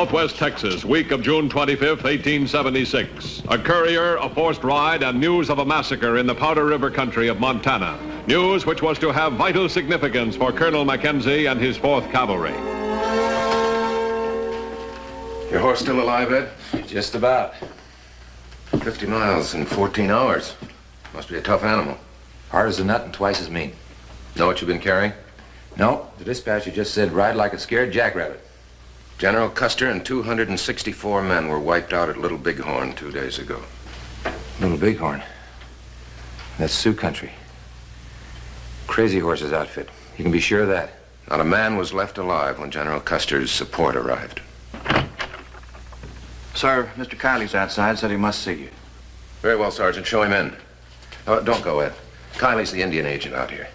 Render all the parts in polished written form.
Southwest Texas, week of June 25th, 1876. A courier, a forced ride, and news of a massacre in the Powder River country of Montana. News which was to have vital significance for Colonel Mackenzie and his 4th Cavalry. Your horse still alive, Ed? Just about. 50 miles in 14 hours. Must be a tough animal. Hard as a nut and twice as mean. Know what you've been carrying? No, the dispatcher just said ride like a scared jackrabbit. General Custer and 264 men were wiped out at Little Bighorn 2 days ago. Little Bighorn. That's Sioux country. Crazy Horse's outfit. You can be sure of that. Not a man was left alive when General Custer's support arrived. Sir, Mr. Kiley's outside, said he must see you. Very well, Sergeant. Show him in. Oh, don't go, Ed. Kiley's the Indian agent out here.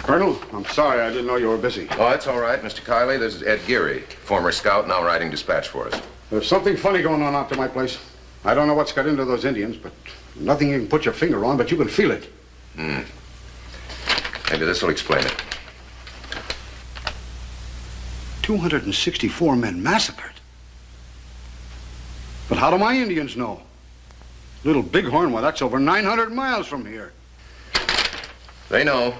Colonel, I'm sorry. I didn't know you were busy. Oh, that's all right, Mr. Kiley. This is Ed Geary, former scout, now riding dispatch for us. There's something funny going on out to my place. I don't know what's got into those Indians, but nothing you can put your finger on, but you can feel it. Maybe this will explain it. 264 men massacred. But how do my Indians know? Little Bighorn, well, that's over 900 miles from here. They know.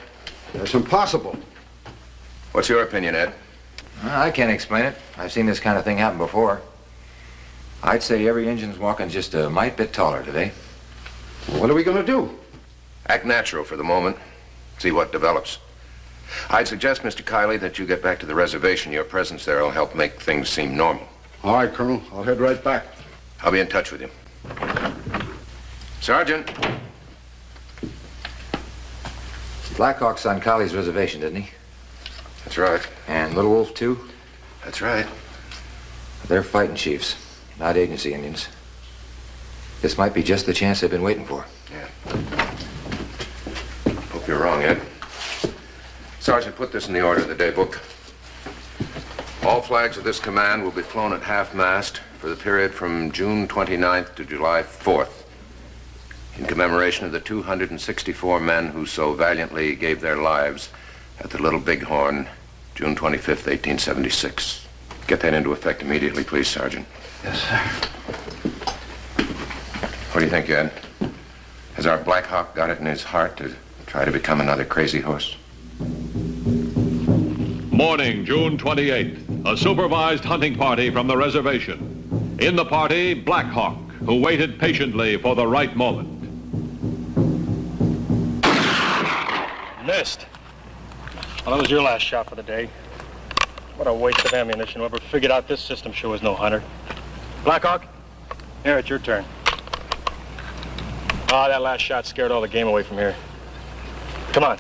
That's impossible. What's your opinion, Ed? I can't explain it. I've seen this kind of thing happen before. I'd say every engine's walking just a mite bit taller today. What are we going to do? Act natural for the moment. See what develops. I'd suggest, Mr. Kiley, that you get back to the reservation. Your presence there will help make things seem normal. All right, Colonel. I'll head right back. I'll be in touch with you. Sergeant. Blackhawk's on Colley's reservation, didn't he? That's right. And Little Wolf, too? That's right. They're fighting chiefs, not agency Indians. This might be just the chance they've been waiting for. Yeah. Hope you're wrong, Ed. Sergeant, put this in the order of the day book. All flags of this command will be flown at half-mast for the period from June 29th to July 4th, in commemoration of the 264 men who so valiantly gave their lives at the Little Bighorn, June 25th, 1876. Get that into effect immediately, please, Sergeant. Yes, sir. What do you think, Ed? Has our Black Hawk got it in his heart to try to become another Crazy Horse? Morning, June 28th. A supervised hunting party from the reservation. In the party, Black Hawk, who waited patiently for the right moment. Missed. Well, that was your last shot for the day. What a waste of ammunition. Whoever figured out this system sure was no hunter. Blackhawk, here, it's your turn. Ah, that last shot scared all the game away from here. Come on.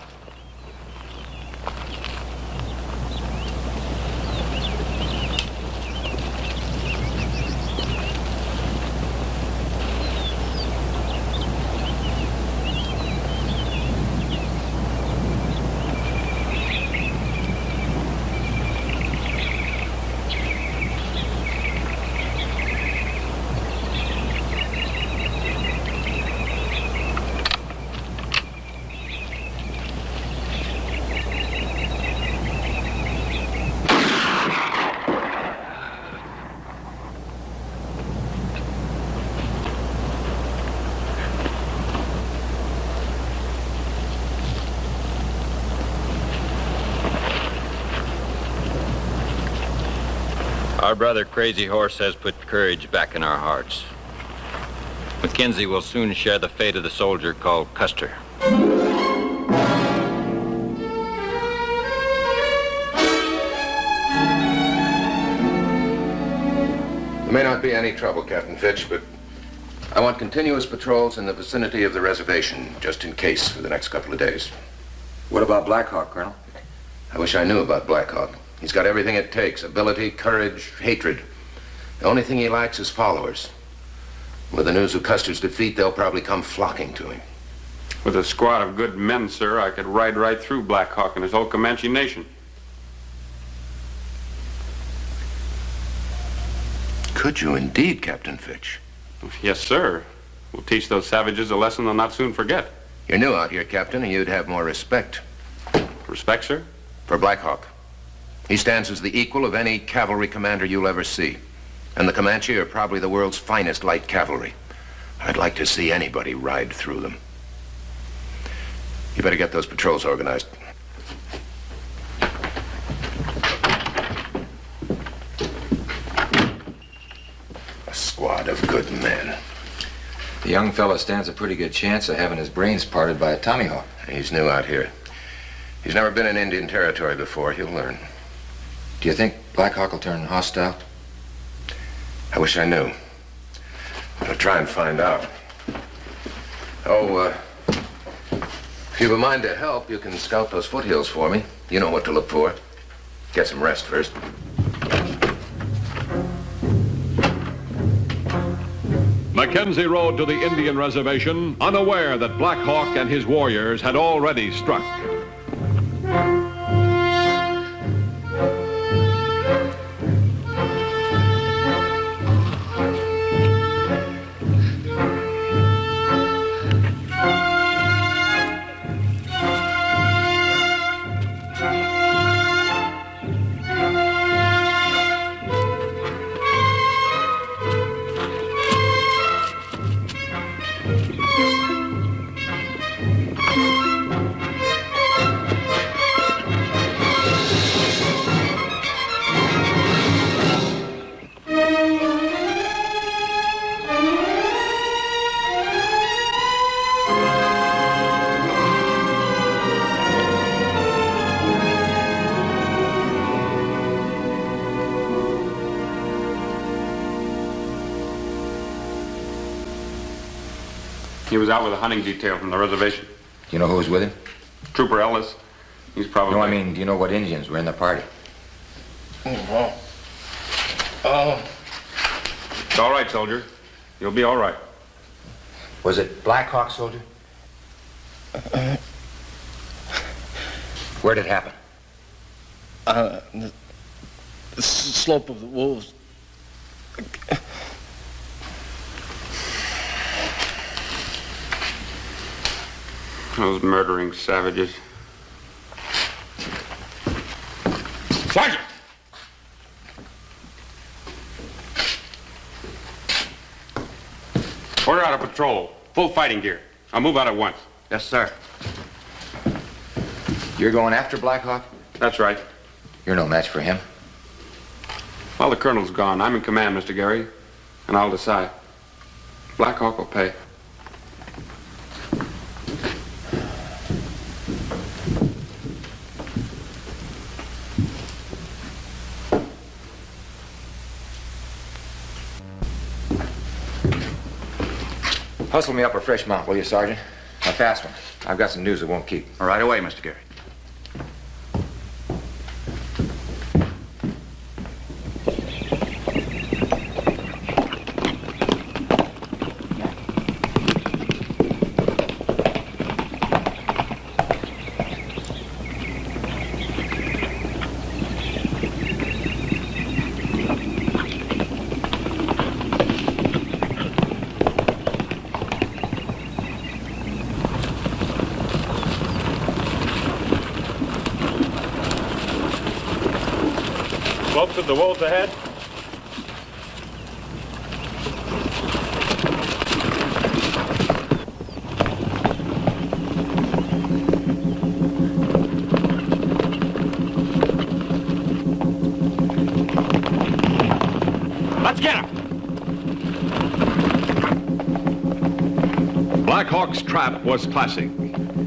Our brother Crazy Horse has put courage back in our hearts. Mackenzie will soon share the fate of the soldier called Custer. There may not be any trouble, Captain Fitch, but I want continuous patrols in the vicinity of the reservation, just in case, for the next couple of days. What about Blackhawk, Colonel? I wish I knew about Blackhawk. He's got everything it takes: ability, courage, hatred. The only thing he lacks is followers. With the news of Custer's defeat, they'll probably come flocking to him. With a squad of good men, sir, I could ride right through Blackhawk and his whole Comanche nation. Could you indeed, Captain Fitch? Yes, sir. We'll teach those savages a lesson they'll not soon forget. You're new out here, Captain, and you'd have more respect. Respect, sir? For Blackhawk. He stands as the equal of any cavalry commander you'll ever see. And the Comanche are probably the world's finest light cavalry. I'd like to see anybody ride through them. You better get those patrols organized. A squad of good men. The young fella stands a pretty good chance of having his brains parted by a Tommyhawk. He's new out here. He's never been in Indian territory before. He'll learn. Do you think Black Hawk will turn hostile? I wish I knew. I'll try and find out. Oh, if you've a mind to help, you can scout those foothills for me. You know what to look for. Get some rest first. Mackenzie rode to the Indian reservation, unaware that Black Hawk and his warriors had already struck. He was out with a hunting detail from the reservation. Do you know who was with him? Trooper Ellis. He's probably... No, I mean, do you know what Indians were in the party? It's all right, soldier. You'll be all right. Was it Black Hawk, soldier? Where did it happen? The slope of the wolves. Those murdering savages. Sergeant! Order out a patrol. Full fighting gear. I'll move out at once. Yes, sir. You're going after Black Hawk? That's right. You're no match for him. While the colonel's gone, I'm in command, Mr. Gary, and I'll decide. Black Hawk will pay. Hustle me up a fresh mount, will you, Sergeant? A fast one. I've got some news that won't keep. Right away, Mr. Gary. Slopes of the wolves ahead. Let's get him! Black Hawk's trap was classic,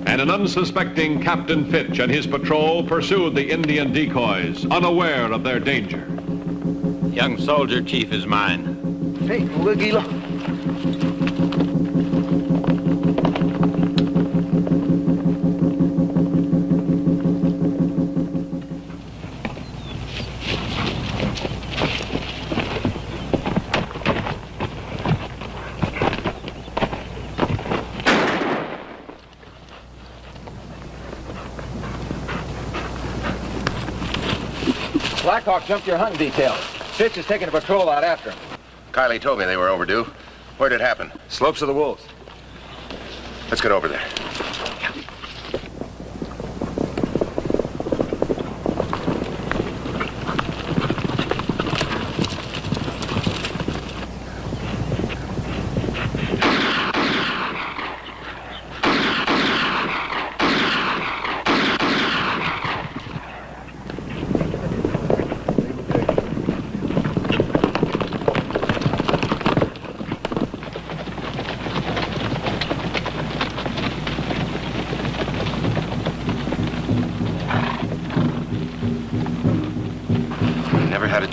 and an unsuspecting Captain Fitch and his patrol pursued the Indian decoys, unaware of their danger. Young soldier, chief is mine. Hey, Wigila. Black Hawk jumped your hunting detail. Fitch is taking a patrol out after him. Kylie told me they were overdue. Where'd it happen? Slopes of the Wolves. Let's get over there.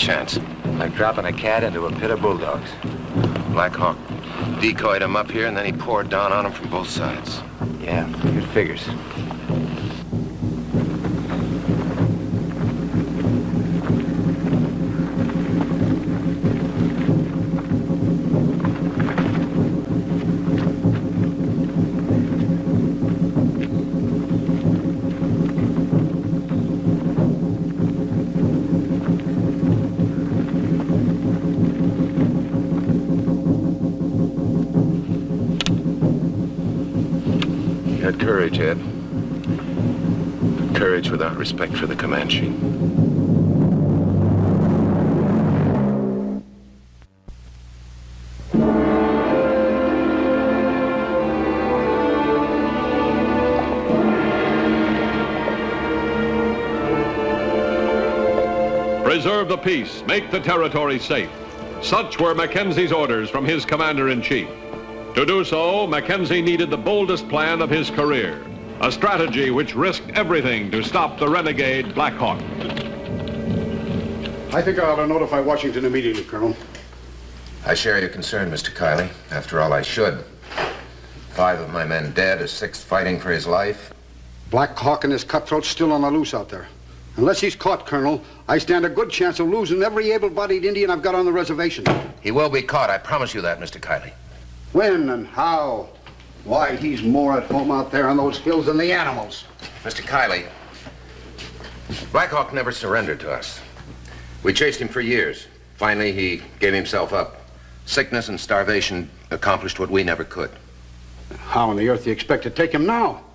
chance. Like dropping a cat into a pit of bulldogs. Black Hawk decoyed him up here, and then he poured down on him from both sides. Yeah, good figures. Courage, Ed. Courage without respect for the Comanche. Preserve the peace, make the territory safe. Such were Mackenzie's orders from his commander-in-chief. To do so, Mackenzie needed the boldest plan of his career, a strategy which risked everything to stop the renegade Black Hawk. I think I ought to notify Washington immediately, Colonel. I share your concern, Mr. Kiley. After all, I should. 5 of my men dead, a 6th fighting for his life. Black Hawk and his cutthroats still on the loose out there. Unless he's caught, Colonel, I stand a good chance of losing every able-bodied Indian I've got on the reservation. He will be caught, I promise you that, Mr. Kiley. When and how? Why, he's more at home out there on those hills than the animals. Mr. Kiley, Black Hawk never surrendered to us. We chased him for years. Finally, he gave himself up. Sickness and starvation accomplished what we never could. How on the earth do you expect to take him now?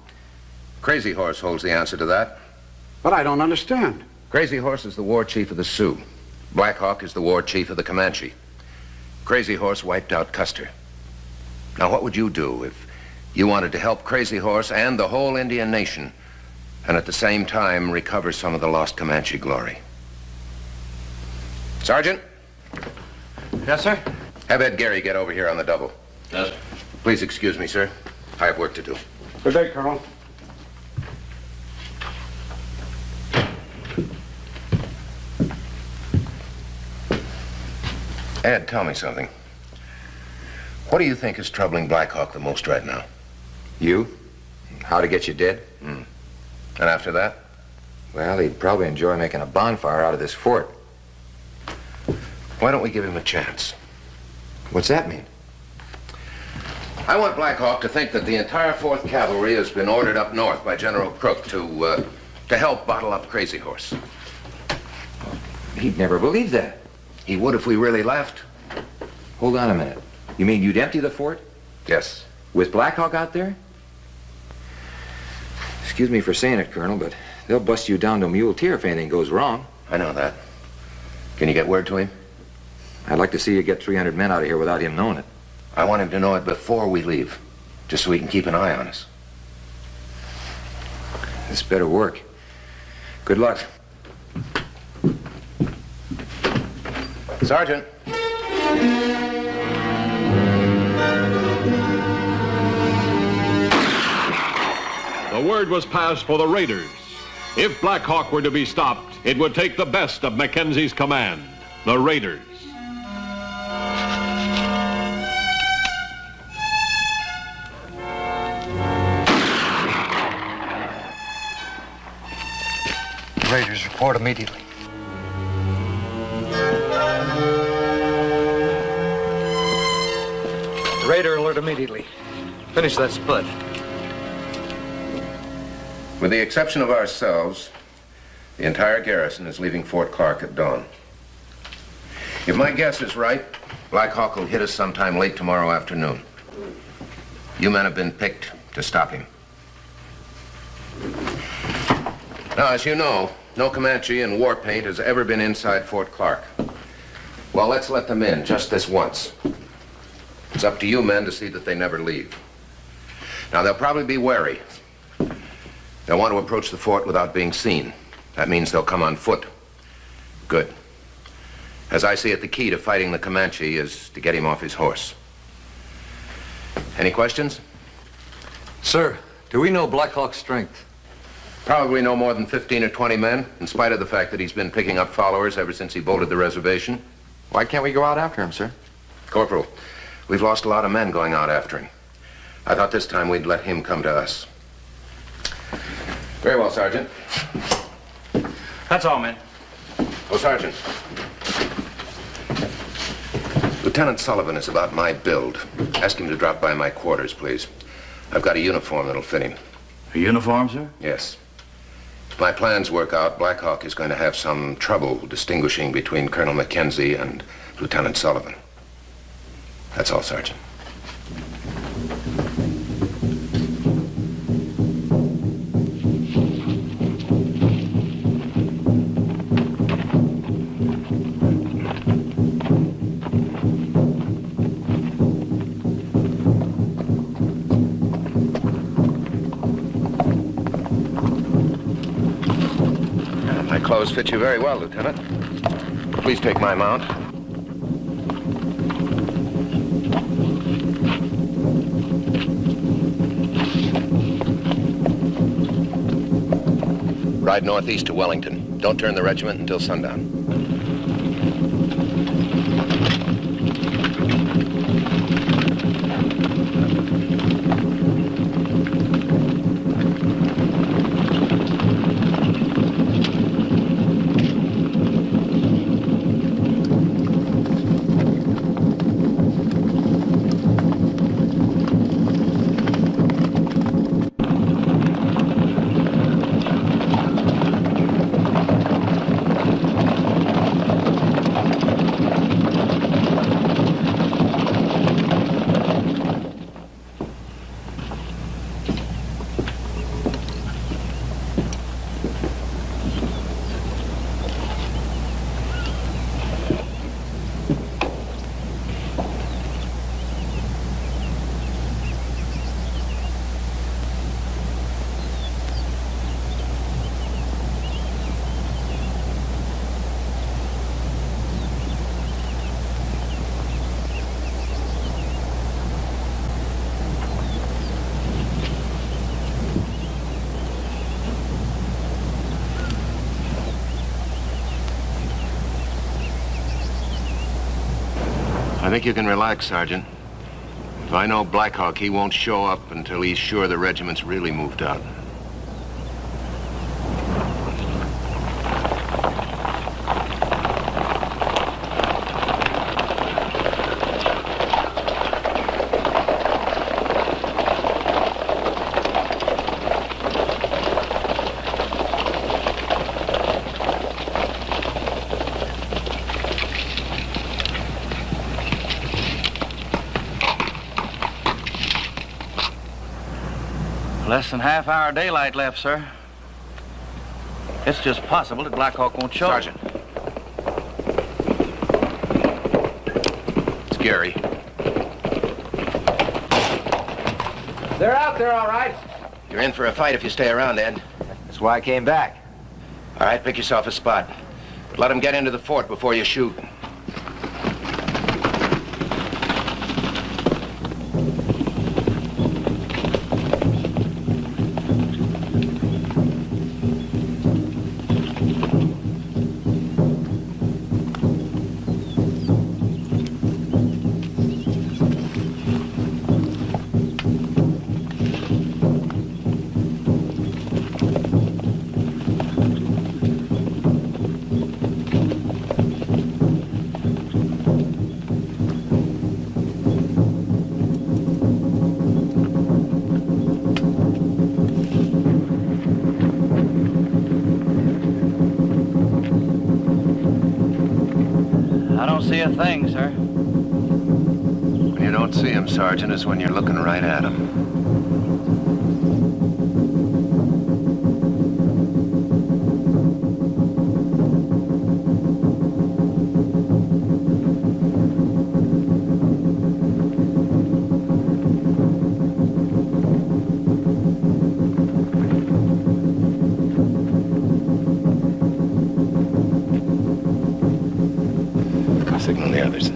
Crazy Horse holds the answer to that. But I don't understand. Crazy Horse is the war chief of the Sioux. Black Hawk is the war chief of the Comanche. Crazy Horse wiped out Custer. Now, what would you do if you wanted to help Crazy Horse and the whole Indian nation, and at the same time recover some of the lost Comanche glory? Sergeant? Yes, sir? Have Ed Gary get over here on the double. Yes, sir. Please excuse me, sir. I have work to do. Good day, Colonel. Ed, tell me something. What do you think is troubling Black Hawk the most right now? You? How to get you dead? And after that? Well, he'd probably enjoy making a bonfire out of this fort. Why don't we give him a chance? What's that mean? I want Black Hawk to think that the entire 4th Cavalry has been ordered up north by General Crook to help bottle up Crazy Horse. He'd never believe that. He would if we really left. Hold on a minute. You mean you'd empty the fort? Yes. With Black Hawk out there? Excuse me for saying it, Colonel, but they'll bust you down to muleteer if anything goes wrong. I know that. Can you get word to him? I'd like to see you get 300 men out of here without him knowing it. I want him to know it before we leave, just so he can keep an eye on us. This better work. Good luck. Sergeant. The word was passed for the raiders. If Black Hawk were to be stopped, it would take the best of Mackenzie's command, the raiders. Raiders report immediately. Raider alert immediately. Finish that split. With the exception of ourselves, the entire garrison is leaving Fort Clark at dawn. If my guess is right, Black Hawk will hit us sometime late tomorrow afternoon. You men have been picked to stop him. Now, as you know, no Comanche in war paint has ever been inside Fort Clark. Well, let's let them in just this once. It's up to you men to see that they never leave. Now, they'll probably be wary. They'll want to approach the fort without being seen. That means they'll come on foot. Good. As I see it, the key to fighting the Comanche is to get him off his horse. Any questions? Sir, do we know Black Hawk's strength? Probably no more than 15 or 20 men, in spite of the fact that he's been picking up followers ever since he bolted the reservation. Why can't we go out after him, sir? Corporal, we've lost a lot of men going out after him. I thought this time we'd let him come to us. Very well, Sergeant. That's all, men. Oh, Sergeant. Lieutenant Sullivan is about my build. Ask him to drop by my quarters, please. I've got a uniform that'll fit him. A uniform, sir? Yes. If my plans work out, Black Hawk is going to have some trouble distinguishing between Colonel Mackenzie and Lieutenant Sullivan. That's all, Sergeant. Clothes fit you very well, Lieutenant. Please take my mount. Ride northeast to Wellington. Don't turn the regiment until sundown. I think you can relax, Sergeant. If I know Black Hawk, he won't show up until he's sure the regiment's really moved out. Less than half-hour daylight left, sir. It's just possible that Black Hawk won't show. Sergeant. It's Gary. They're out there, all right. You're in for a fight if you stay around, Ed. That's why I came back. All right, pick yourself a spot. But let him get into the fort before you shoot. See a thing, sir. When you don't see him, Sergeant, is when you're looking right at him. Signal the others.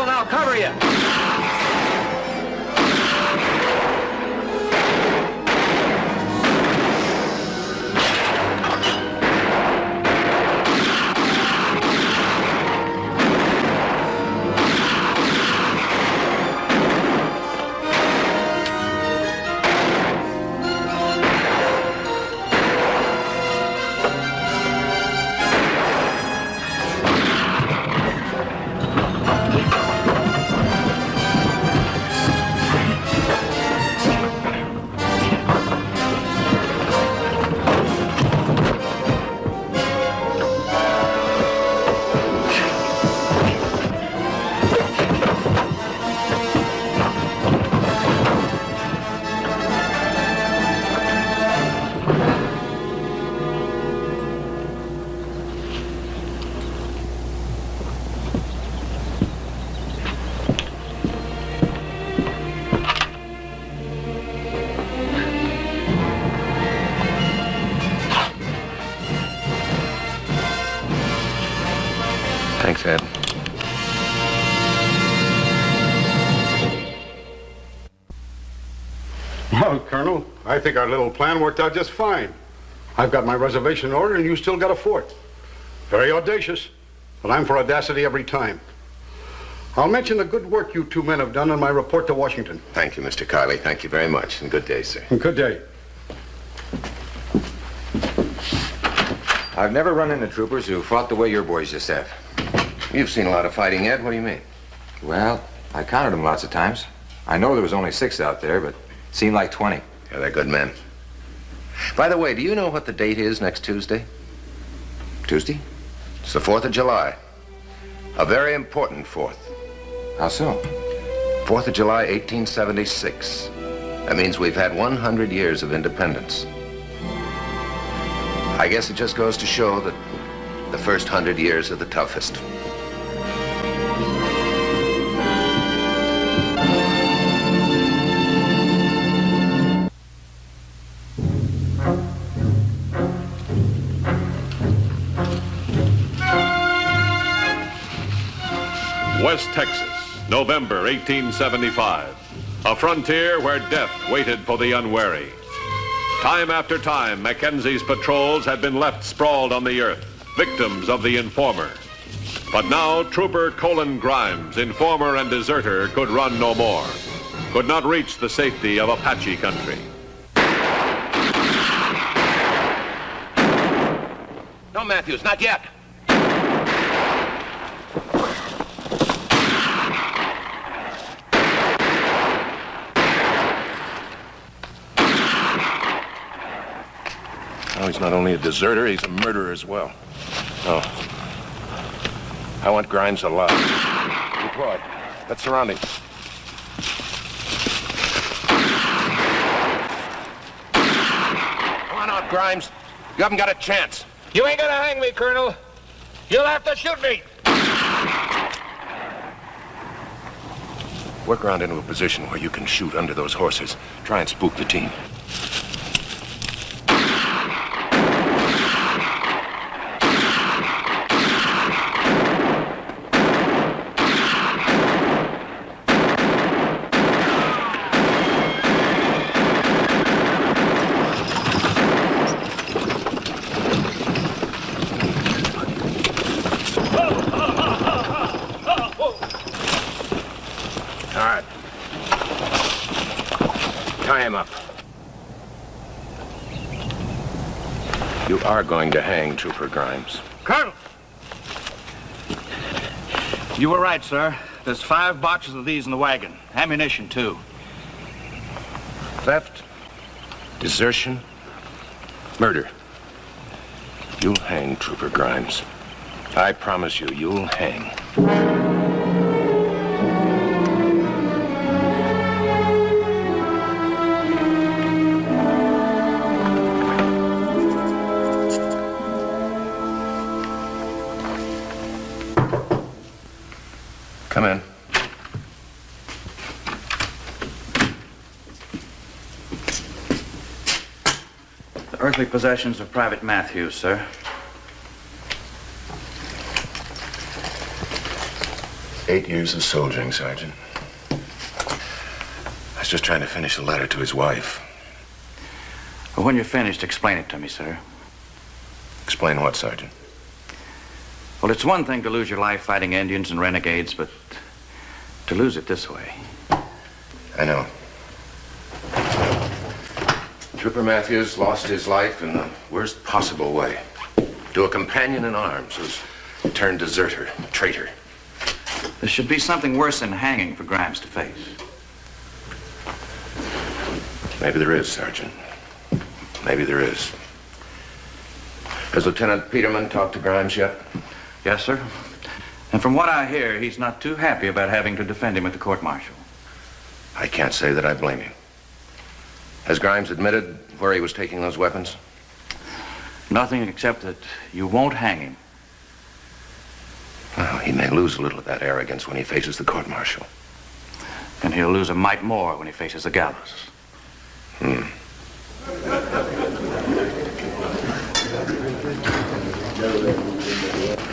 roll and I'll cover you. Thanks, Ed. Well, Colonel, I think our little plan worked out just fine. I've got my reservation in order, and you still got a fort. Very audacious, but I'm for audacity every time. I'll mention the good work you two men have done in my report to Washington. Thank you, Mr. Kiley. Thank you very much, and good day, sir. Good day. I've never run into troopers who fought the way your boys just have. You've seen a lot of fighting, Ed. What do you mean? Well, I counted them lots of times. I know there was only 6 out there, but it seemed like 20. Yeah, they're good men. By the way, do you know what the date is next Tuesday? Tuesday? It's the 4th of July. A very important 4th. How so? 4th of July, 1876. That means we've had 100 years of independence. I guess it just goes to show that the first 100 years are the toughest. West Texas, November 1875. A frontier where death waited for the unwary. Time after time, Mackenzie's patrols had been left sprawled on the earth, victims of the informer. But now Trooper Colin Grimes, informer and deserter, could run no more, could not reach the safety of Apache country. No, Matthews, not yet. Oh, he's not only a deserter, he's a murderer as well. No. I want Grimes alive. Deploy. Let's surround him. Come on out, Grimes. You haven't got a chance. You ain't gonna hang me, Colonel. You'll have to shoot me. Work around into a position where you can shoot under those horses. Try and spook the team. You are going to hang Trooper Grimes. Colonel! You were right, sir. There's 5 boxes of these in the wagon. Ammunition, too. Theft, desertion, murder. You'll hang Trooper Grimes. I promise you, you'll hang. Come in. The earthly possessions of Private Matthews, sir. 8 years of soldiering, Sergeant. I was just trying to finish a letter to his wife. Well, when you're finished, explain it to me, sir. Explain what, Sergeant? Well, it's one thing to lose your life fighting Indians and renegades, but to lose it this way. I know. Trooper Matthews lost his life in the worst possible way. To a companion in arms who's turned deserter, traitor. There should be something worse than hanging for Grimes to face. Maybe there is, Sergeant. Maybe there is. Has Lieutenant Peterman talked to Grimes yet? Yes, sir. And from what I hear, he's not too happy about having to defend him at the court-martial. I can't say that I blame him. Has Grimes admitted where he was taking those weapons? Nothing except that you won't hang him. Well, he may lose a little of that arrogance when he faces the court-martial. And he'll lose a mite more when he faces the gallows.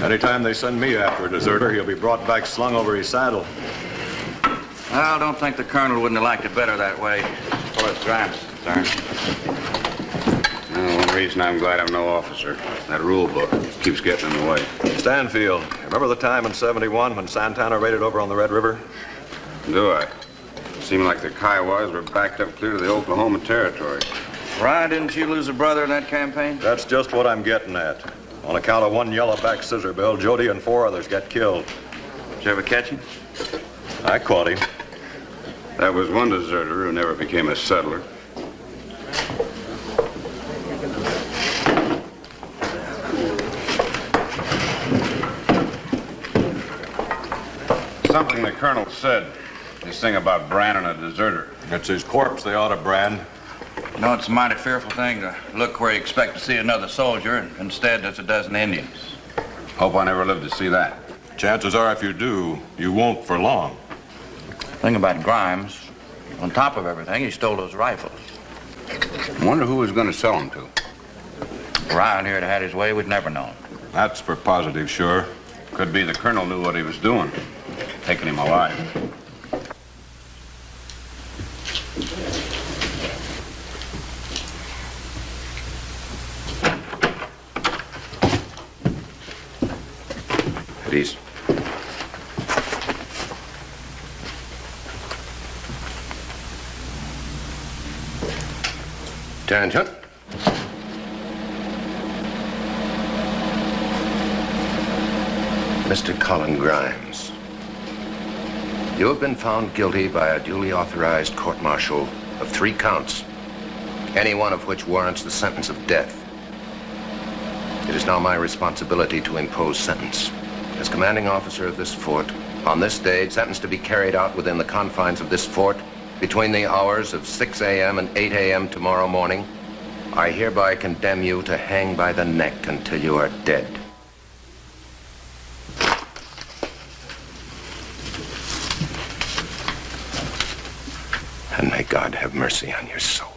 Anytime they send me after a deserter, he'll be brought back slung over his saddle. I don't think the colonel wouldn't have liked it better that way, as far as Grimes is concerned. One reason I'm glad I'm no officer. That rule book keeps getting in the way. Stanfield, remember the time in '71 when Santana raided over on the Red River? Do I? Seemed like the Kiowas were backed up clear to the Oklahoma Territory. Ryan, didn't you lose a brother in that campaign? That's just what I'm getting at. On account of one yellowback scissor bill, Jody and 4 others got killed. Did you ever catch him? I caught him. That was one deserter who never became a settler. Something the colonel said. This thing about branding a deserter. It's his corpse they ought to brand. You know, it's a mighty fearful thing to look where you expect to see another soldier, and instead there's a dozen Indians. Hope I never live to see that. Chances are if you do, you won't for long. Thing about Grimes, on top of everything, he stole those rifles. Wonder who was going to sell them to. Ryan here had had his way, we'd never known. That's for positive sure. Could be the colonel knew what he was doing, taking him alive. At ease. Attention. Mr. Colin Grimes, you have been found guilty by a duly authorized court-martial of 3 counts, any one of which warrants the sentence of death. It is now my responsibility to impose sentence. As commanding officer of this fort, on this day, sentence to be carried out within the confines of this fort between the hours of 6 a.m. and 8 a.m. tomorrow morning, I hereby condemn you to hang by the neck until you are dead. And may God have mercy on your soul.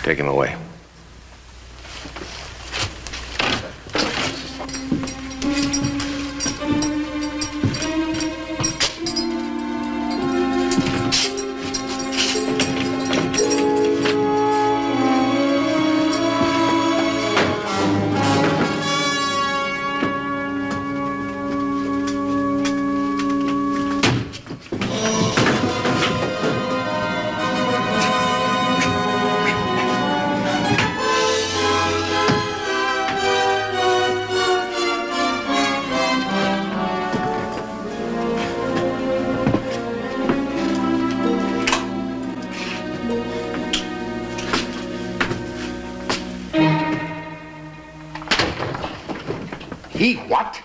Take him away.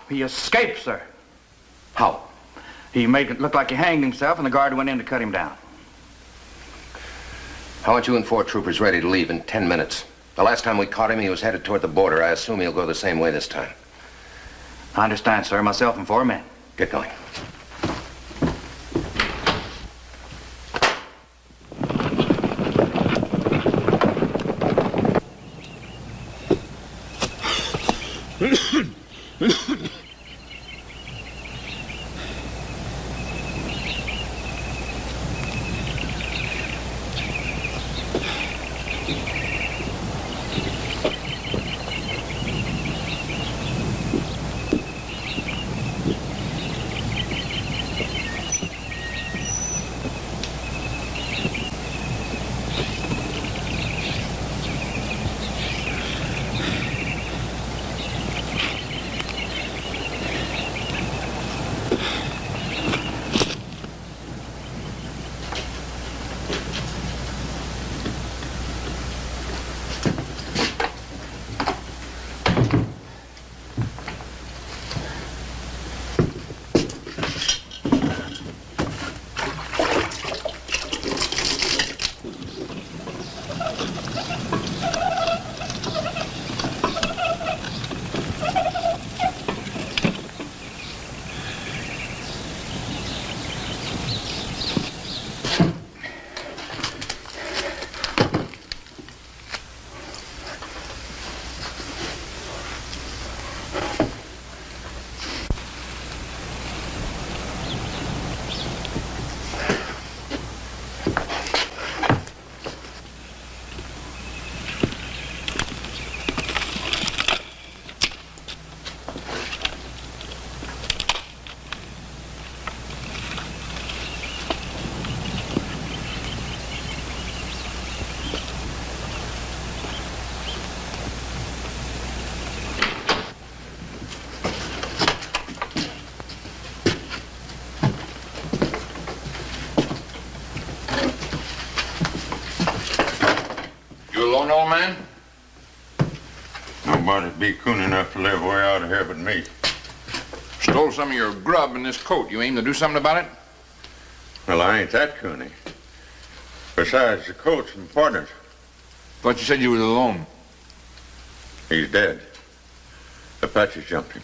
He escaped, sir. How? He made it look like he hanged himself, and the guard went in to cut him down. I want you and 4 troopers ready to leave in 10 minutes. The last time we caught him, he was headed toward the border. I assume he'll go the same way this time. I understand, sir. Myself and 4 men. Get going. Nobody'd be coon enough to live way out of here but me. Stole some of your grub in this coat. You aim to do something about it? Well, I ain't that coony. Besides, the coat's important. Thought you said you was alone. He's dead. Apaches jumped him.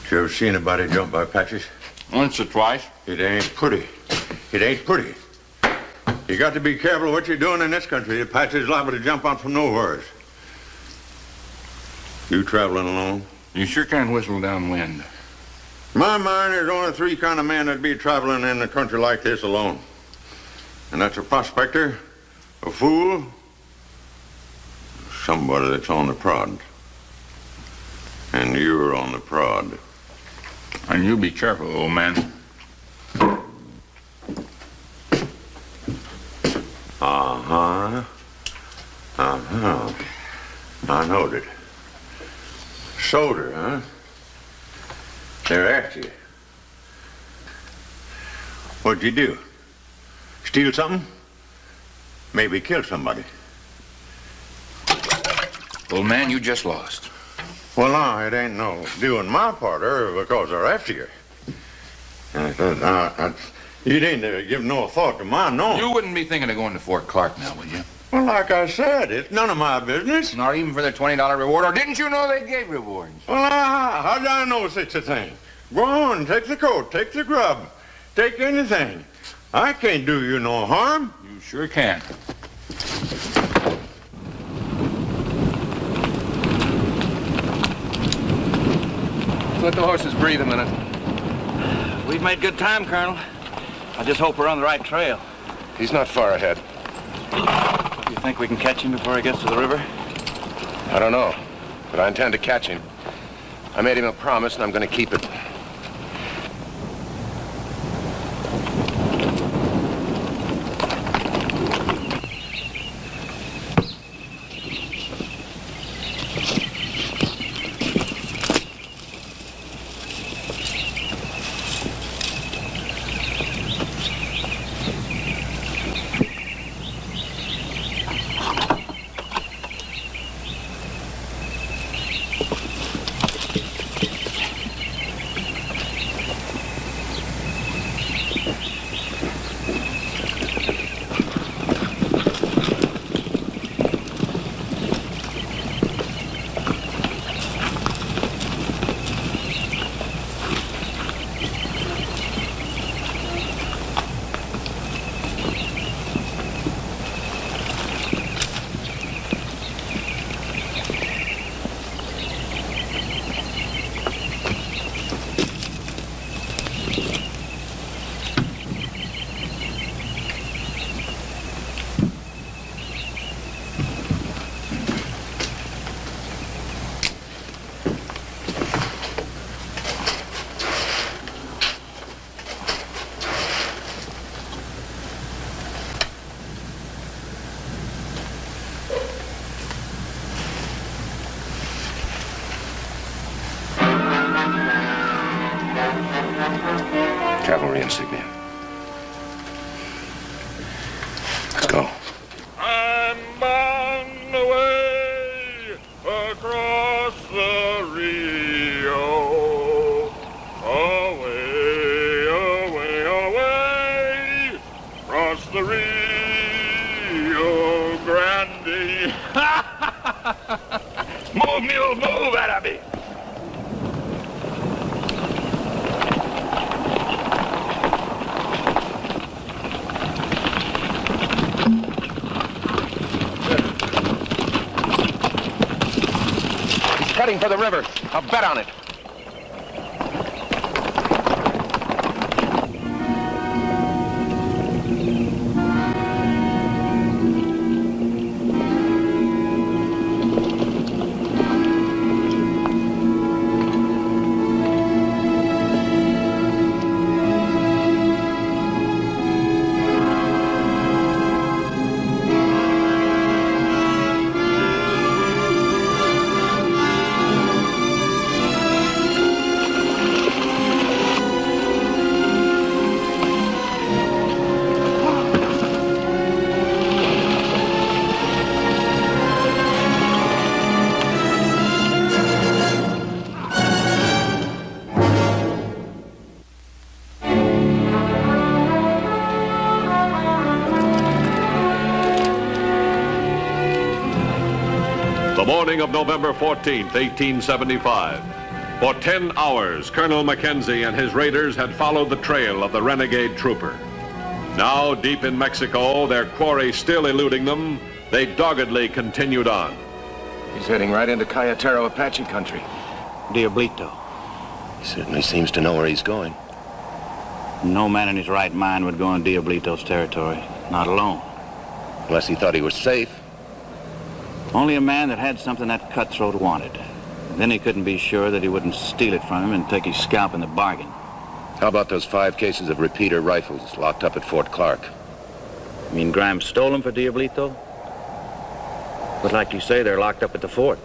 Did you ever see anybody jumped by Apaches? Once or twice. It ain't pretty. It ain't pretty. You got to be careful what you're doing in this country. The Apaches liable to jump out from nowheres. You traveling alone? You sure can whistle downwind. In my mind, there's only three kind of men that'd be traveling in a country like this alone. And that's a prospector, a fool, somebody that's on the prod. And you're on the prod. And you be careful, old man. Uh-huh. Uh-huh. I knowed it. Soldier, huh? They're after you. What'd you do? Steal something? Maybe kill somebody. Old man, you just lost. Well, no, it ain't no doing my part her because they're after you. You didn't give no thought to mine, no. You wouldn't be thinking of going to Fort Clark now, would you? Well, like I said, it's none of my business. Not even for their $20 reward, or didn't you know they gave rewards? Well, how did I know such a thing? Go on, take the coat, take the grub, take anything. I can't do you no harm. You sure can. Let the horses breathe a minute. We've made good time, Colonel. I just hope we're on the right trail. He's not far ahead. You think we can catch him before he gets to the river? I don't know, but I intend to catch him. I made him a promise, and I'm going to keep it. Cavalry insignia. Let's go. I'm on the way across the Rio. Away, away, away, across the Rio Grande. Move, mule, move, Arabi. Heading for the river. I'll bet on it. morning of November 14th, 1875. For 10 hours, Colonel Mackenzie and his raiders had followed the trail of the renegade trooper. Now, deep in Mexico, their quarry still eluding them, they doggedly continued on. He's heading right into Cayetero Apache country. Diablito. He certainly seems to know where he's going. No man in his right mind would go in Diablito's territory, not alone. Unless he thought he was safe. Only a man that had something that cutthroat wanted. And then he couldn't be sure that he wouldn't steal it from him and take his scalp in the bargain. How about those 5 cases of repeater rifles locked up at Fort Clark? You mean Grimes stole them for Diablito? But like you say, they're locked up at the fort.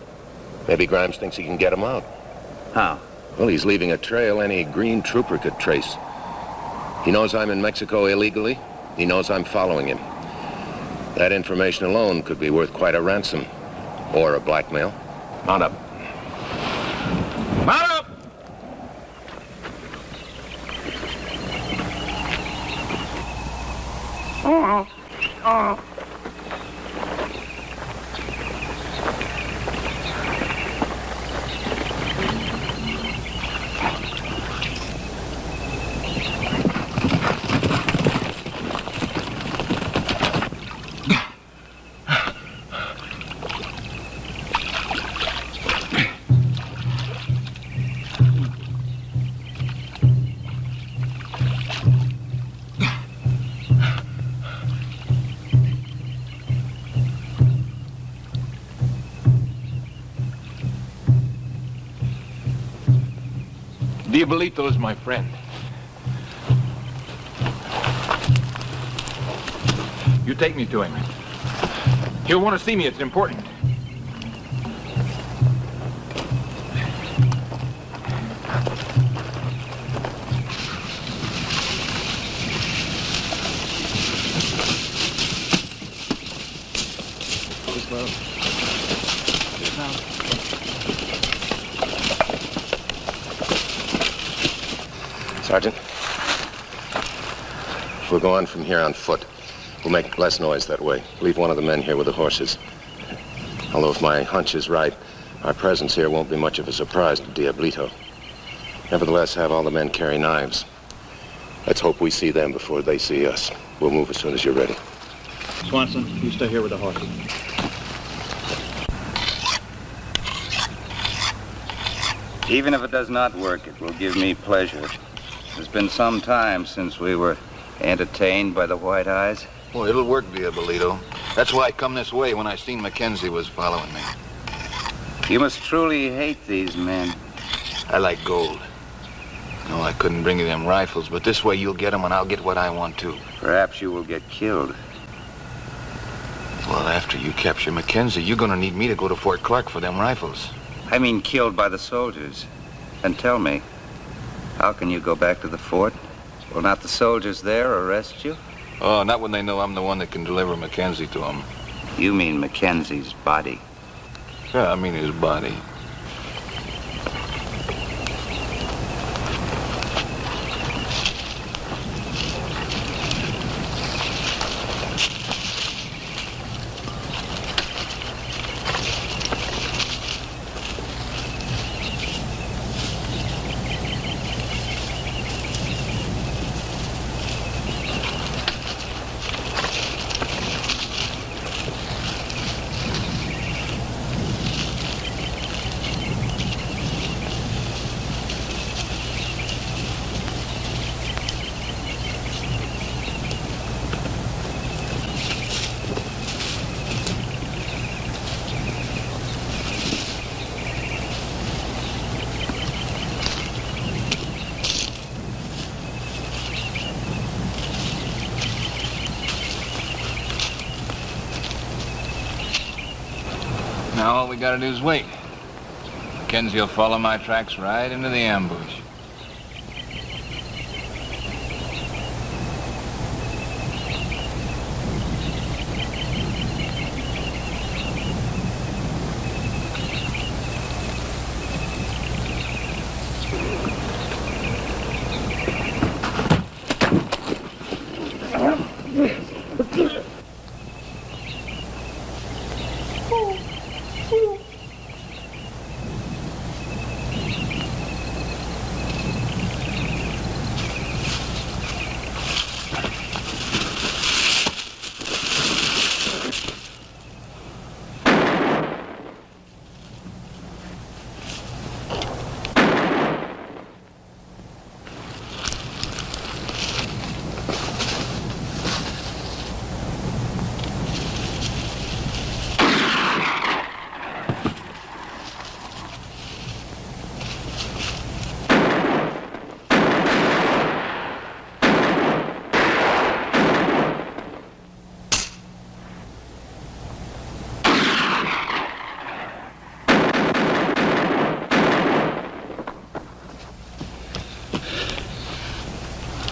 Maybe Grimes thinks he can get them out. How? Well, he's leaving a trail any green trooper could trace. He knows I'm in Mexico illegally. He knows I'm following him. That information alone could be worth quite a ransom. Or a blackmail. Mount up. Mount up! Diablito is my friend. You take me to him. He'll want to see me. It's important. Sergeant, if we'll go on from here on foot, we'll make less noise that way. Leave one of the men here with the horses. Although if my hunch is right, our presence here won't be much of a surprise to Diablito. Nevertheless, have all the men carry knives. Let's hope we see them before they see us. We'll move as soon as you're ready. Swanson, you stay here with the horses. Even if it does not work, it will give me pleasure. It's been some time since we were entertained by the White Eyes. Well, it'll work, Diablito. That's why I come this way when I seen Mackenzie was following me. You must truly hate these men. I like gold. No, I couldn't bring you them rifles, but this way you'll get them and I'll get what I want too. Perhaps you will get killed. Well, after you capture Mackenzie, you're gonna need me to go to Fort Clark for them rifles. I mean killed by the soldiers. And tell me, how can you go back to the fort? Will not the soldiers there arrest you? Oh, not when they know I'm the one that can deliver Mackenzie to them. You mean Mackenzie's body? Yeah, I mean his body. Now all we gotta do is wait. Mackenzie will follow my tracks right into the ambush.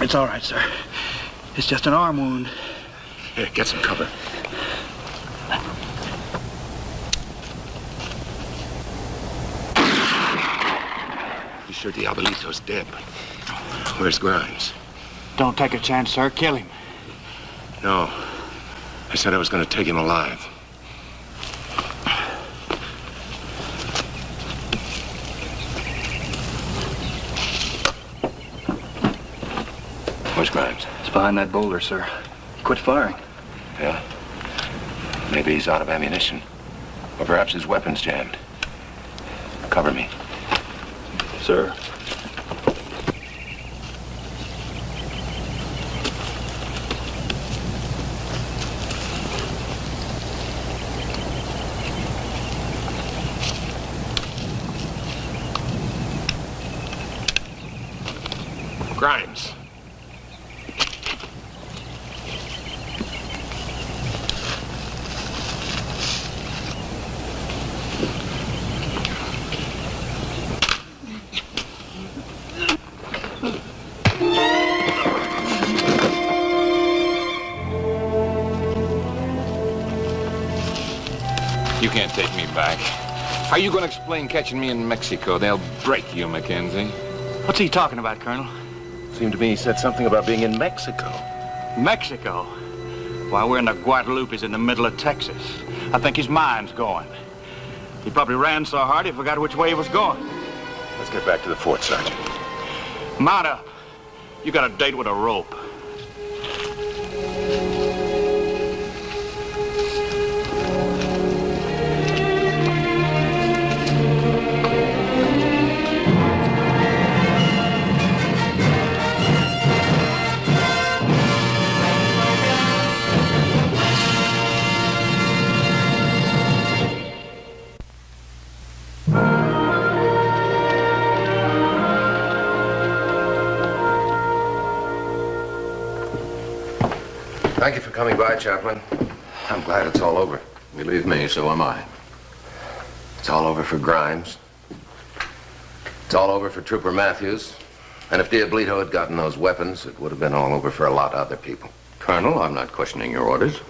It's all right, sir. It's just an arm wound. Here, get some cover. You sure Diabolito's dead, but where's Grimes? Don't take a chance, sir. Kill him. No. I said I was going to take him alive. Where's Grimes? It's behind that boulder, sir. Quit firing. Yeah? Maybe he's out of ammunition. Or perhaps his weapon's jammed. Cover me. Sir. Grimes. You can't take me back. How are you going to explain catching me in Mexico? They'll break you, Mackenzie. What's he talking about, Colonel? Seemed to me he said something about being in Mexico. Mexico? Why, we're in the Guadalupes in the middle of Texas. I think his mind's going. He probably ran so hard he forgot which way he was going. Let's get back to the fort, Sergeant. Mount up. You got a date with a rope. Thank you for coming by, Chaplain. I'm glad it's all over. Believe me, so am I. It's all over for Grimes. It's all over for Trooper Matthews. And if Diabolito had gotten those weapons, it would have been all over for a lot of other people. Colonel, I'm not questioning your orders.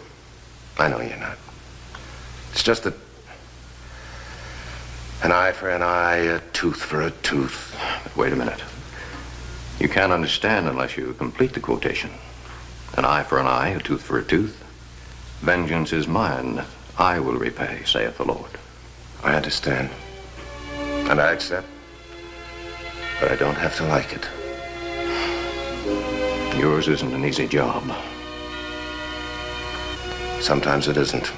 I know you're not. It's just that an eye for an eye, a tooth for a tooth. But wait a minute. You can't understand unless you complete the quotation. An eye for an eye, a tooth for a tooth. Vengeance is mine. I will repay, saith the Lord. I understand. And I accept. But I don't have to like it. Yours isn't an easy job. Sometimes it isn't.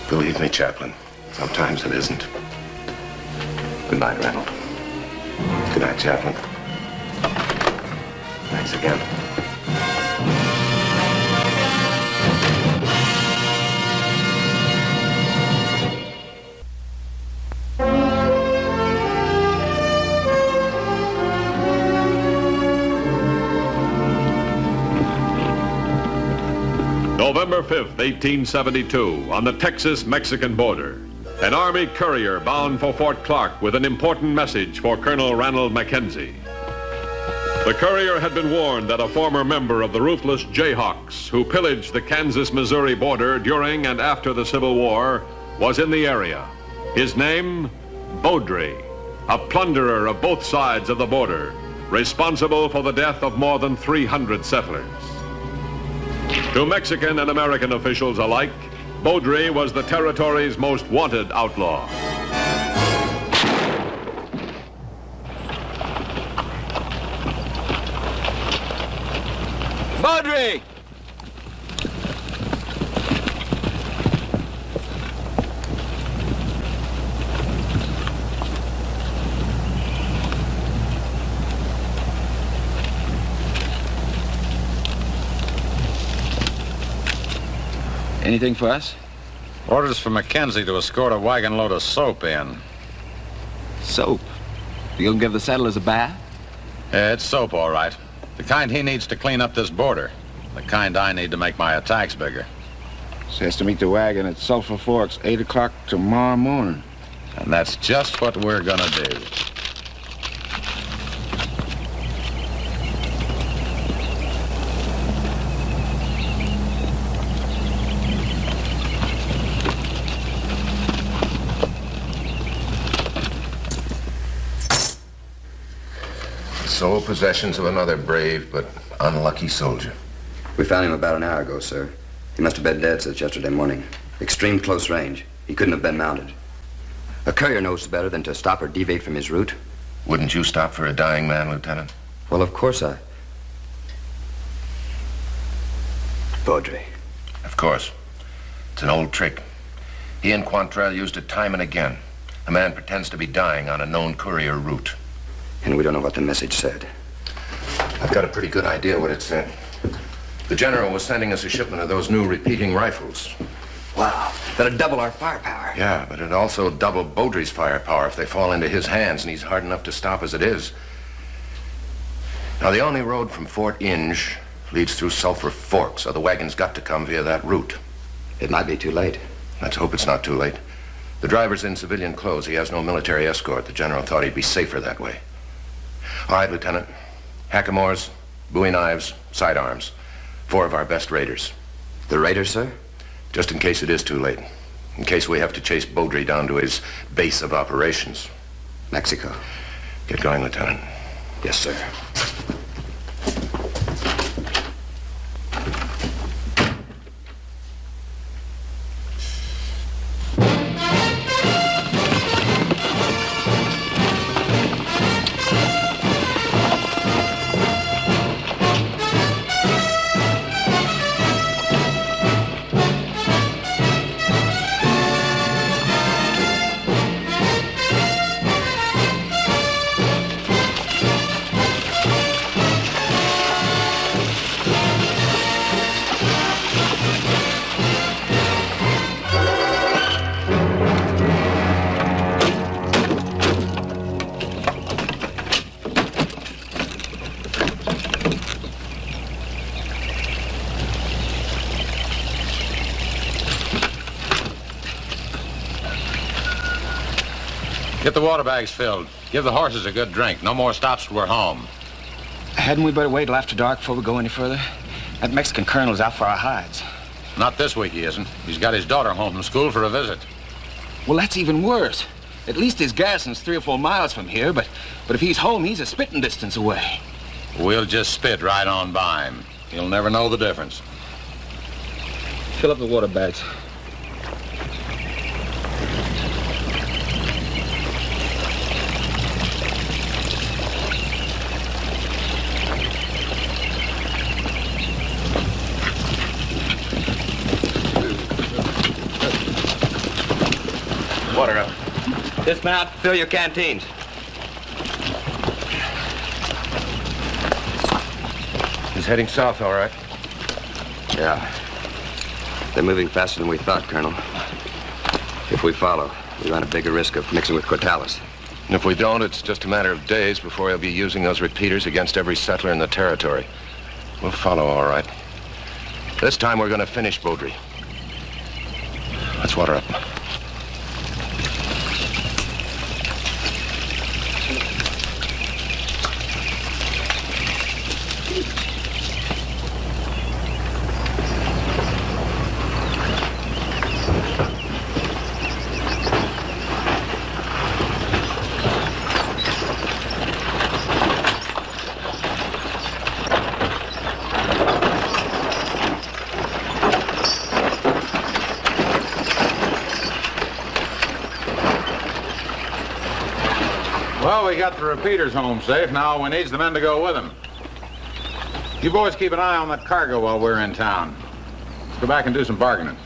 Believe me, Chaplain, sometimes it isn't. Good night, Reynold. Good night, Chaplain. Thanks again. November 5th, 1872, on the Texas-Mexican border. An Army courier bound for Fort Clark with an important message for Colonel Ranald Mackenzie. The courier had been warned that a former member of the ruthless Jayhawks who pillaged the Kansas-Missouri border during and after the Civil War was in the area. His name, Beaudry, a plunderer of both sides of the border, responsible for the death of more than 300 settlers. To Mexican and American officials alike, Beaudry was the territory's most wanted outlaw. Beaudry! Anything for us? Orders for Mackenzie to escort a wagon load of soap in. Soap? You'll give the settlers a bath? Yeah, it's soap, all right. The kind he needs to clean up this border. The kind I need to make my attacks bigger. Says to meet the wagon at Sulphur Forks, 8 o'clock tomorrow morning. And that's just what we're gonna do. Sole possessions of another brave but unlucky soldier. We found him about an hour ago, sir. He must have been dead since yesterday morning. Extreme close range. He couldn't have been mounted. A courier knows better than to stop or deviate from his route. Wouldn't you stop for a dying man, Lieutenant? Well, of course I... Baudry. Of course. It's an old trick. He and Quantrell used it time and again. A man pretends to be dying on a known courier route. And we don't know what the message said. I've got a pretty good idea what it said. The general was sending us a shipment of those new repeating rifles. Wow. That'd double our firepower. Yeah, but it'd also double Baudry's firepower if they fall into his hands, and he's hard enough to stop as it is. Now, the only road from Fort Inge leads through Sulphur Fork, so the wagon's got to come via that route. It might be too late. Let's hope it's not too late. The driver's in civilian clothes. He has no military escort. The general thought he'd be safer that way. All right, Lieutenant. Hackamores, bowie knives, sidearms. 4 of our best raiders. The raiders, sir? Just in case it is too late. In case we have to chase Baudry down to his base of operations. Mexico. Get going, Lieutenant. Yes, sir. Get the water bags filled. Give the horses a good drink. No more stops till we're home. Hadn't we better wait till after dark before we go any further? That Mexican colonel's out for our hides. Not this week, he isn't. He's got his daughter home from school for a visit. Well, that's even worse. At least his garrison's 3 or 4 miles from here, but if he's home, he's a spitting distance away. We'll just spit right on by him. He'll never know the difference. Fill up the water bags. Water up. Dismount. Fill your canteens. He's heading south, all right. Yeah. They're moving faster than we thought, Colonel. If we follow, we run a bigger risk of mixing with Cortales. And if we don't, it's just a matter of days before he'll be using those repeaters against every settler in the territory. We'll follow, all right. This time we're going to finish Baudry. Let's water up. Well, we got the repeaters home safe. Now we need the men to go with them. You boys keep an eye on that cargo while we're in town. Let's go back and do some bargaining.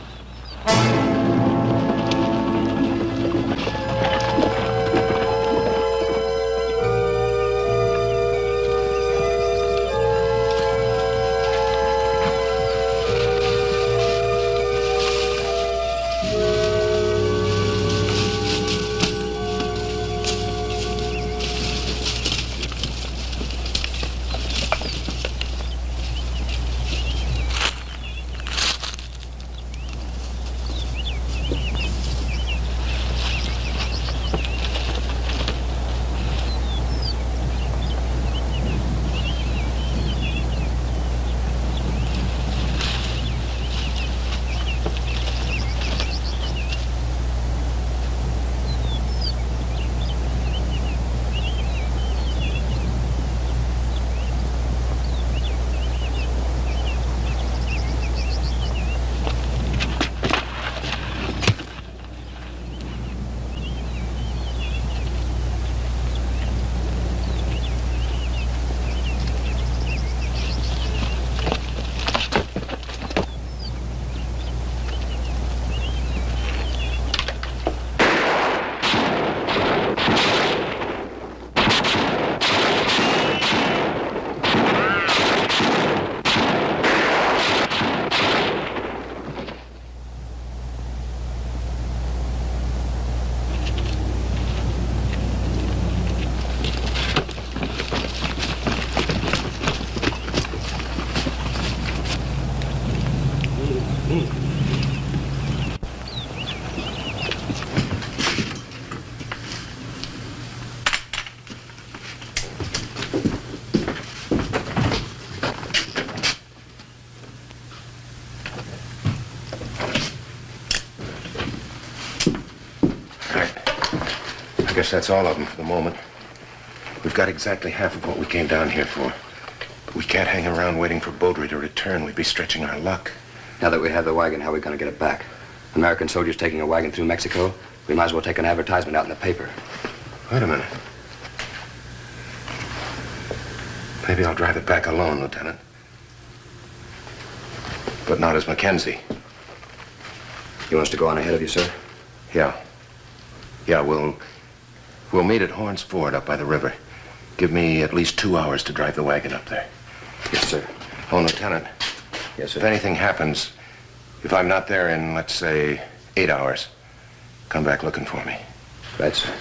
Yes, that's all of them for the moment. We've got exactly half of what we came down here for. But we can't hang around waiting for Beaudry to return. We'd be stretching our luck. Now that we have the wagon, how are we going to get it back? American soldiers taking a wagon through Mexico? We might as well take an advertisement out in the paper. Wait a minute. Maybe I'll drive it back alone, Lieutenant. But not as Mackenzie. You want us to go on ahead of you, sir? Yeah. Yeah, we'll meet at Horn's Ford up by the river. Give me at least 2 hours to drive the wagon up there. Yes, sir. Oh, Lieutenant. Yes, sir. If anything happens, if I'm not there in, let's say, 8 hours, come back looking for me. Right, sir.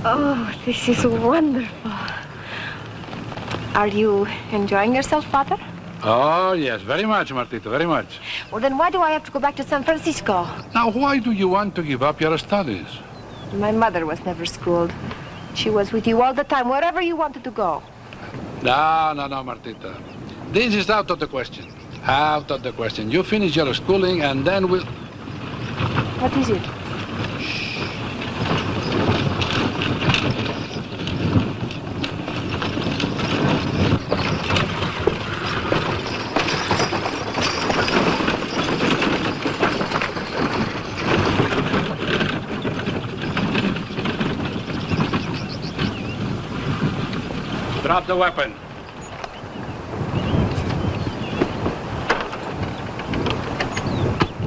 Oh, this is wonderful. Are you enjoying yourself, Father? Oh, yes, very much, Martito, very much. Well, then why do I have to go back to San Francisco? Now, why do you want to give up your studies? My mother was never schooled. She was with you all the time, wherever you wanted to go. No, Martita. This is out of the question. Out of the question. You finish your schooling and then we'll... What is it? Drop the weapon.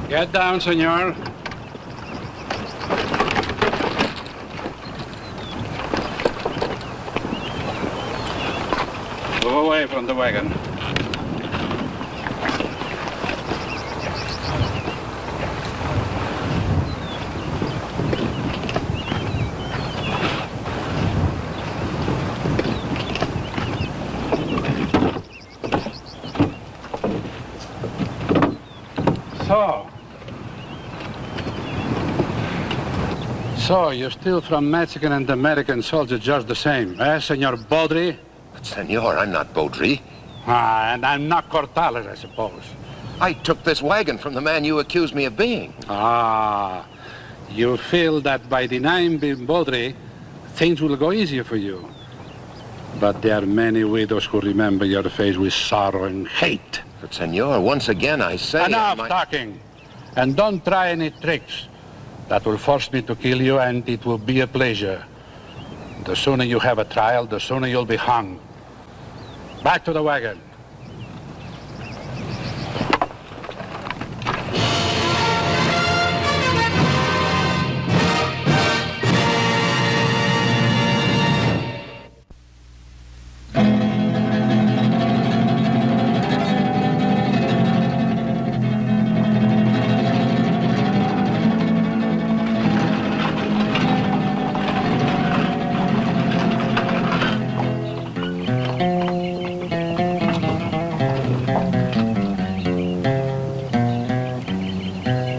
Get down, senor. Move away from the wagon. So, you steal from Mexican and American soldiers just the same, eh, Senor Beaudry? But, Senor, I'm not Beaudry. And I'm not Cortales, I suppose. I took this wagon from the man you accused me of being. You feel that by denying being Beaudry, things will go easier for you. But there are many widows who remember your face with sorrow and hate. But, Senor, once again I say... Enough talking. And don't try any tricks. That will force me to kill you, and it will be a pleasure. The sooner you have a trial, the sooner you'll be hung. Back to the wagon.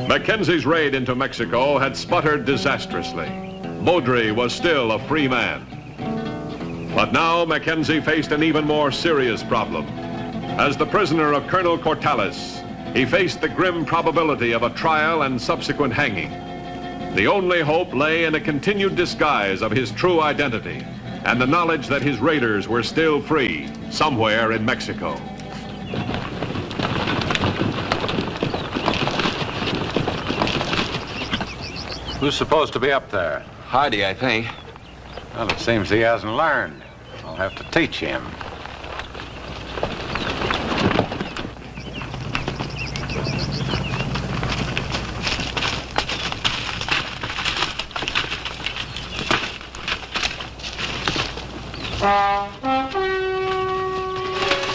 Mackenzie's raid into Mexico had sputtered disastrously. Beaudry was still a free man. But now Mackenzie faced an even more serious problem. As the prisoner of Colonel Cortales, he faced the grim probability of a trial and subsequent hanging. The only hope lay in a continued disguise of his true identity and the knowledge that his raiders were still free somewhere in Mexico. Who's supposed to be up there? Hardy, I think. Well, it seems he hasn't learned. I'll have to teach him.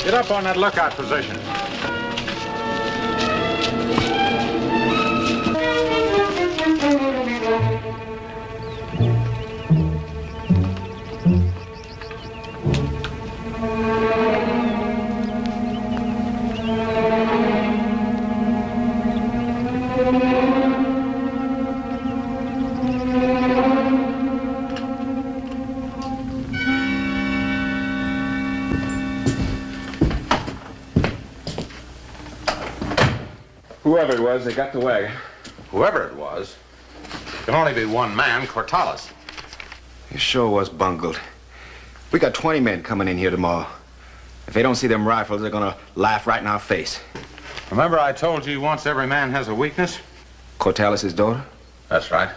Get up on that lookout position. Whoever it was, they got the wagon. Whoever it was? Can only be one man, Cortalis. It sure was bungled. We got 20 men coming in here tomorrow. If they don't see them rifles, they're gonna laugh right in our face. Remember I told you once every man has a weakness? Cortalis' daughter? That's right.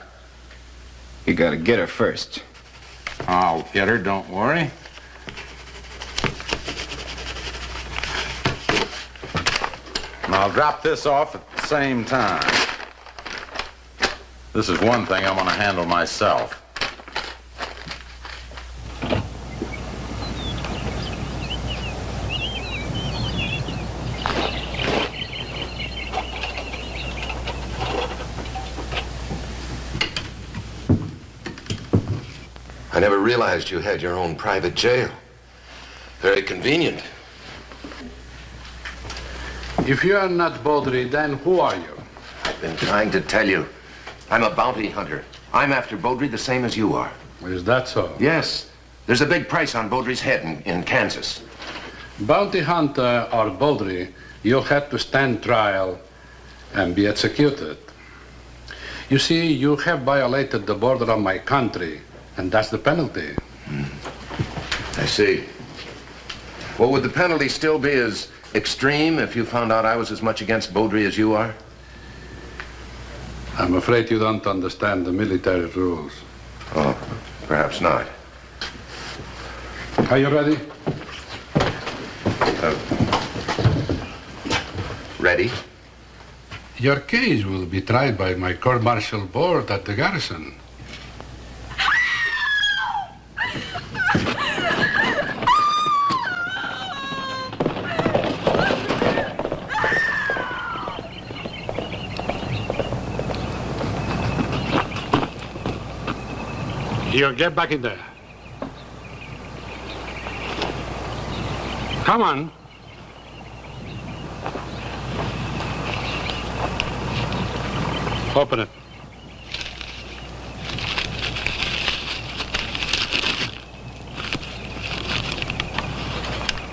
You gotta get her first. I'll get her, don't worry. And I'll drop this off at the same time. This is one thing I'm gonna handle myself. I never realized you had your own private jail. Very convenient. If you are not Baudry, then who are you? I've been trying to tell you. I'm a bounty hunter. I'm after Baudry the same as you are. Is that so? Yes. There's a big price on Baudry's head in Kansas. Bounty hunter or Baudry, you'll have to stand trial and be executed. You see, you have violated the border of my country, and that's the penalty. I see. Well, would the penalty still be as extreme if you found out I was as much against Baudry as you are? I'm afraid you don't understand the military rules. Oh, perhaps not. Are you ready? Ready? Your case will be tried by my court-martial board at the garrison. Here, get back in there. Come on. Open it.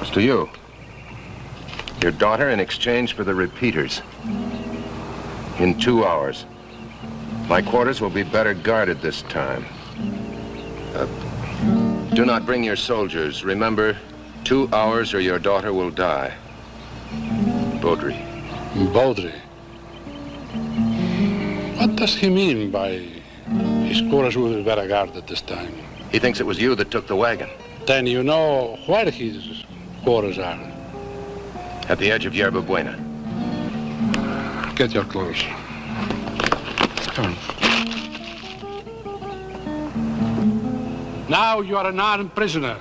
It's to you. Your daughter in exchange for the repeaters. In 2 hours. My quarters will be better guarded this time. Do not bring your soldiers. Remember, 2 hours or your daughter will die. Baudry. Baudry? What does he mean by his quarters will be better guarded this time? He thinks it was you that took the wagon. Then you know where his quarters are. At the edge of Yerba Buena. Get your clothes. Come on. Now you are an armed prisoner.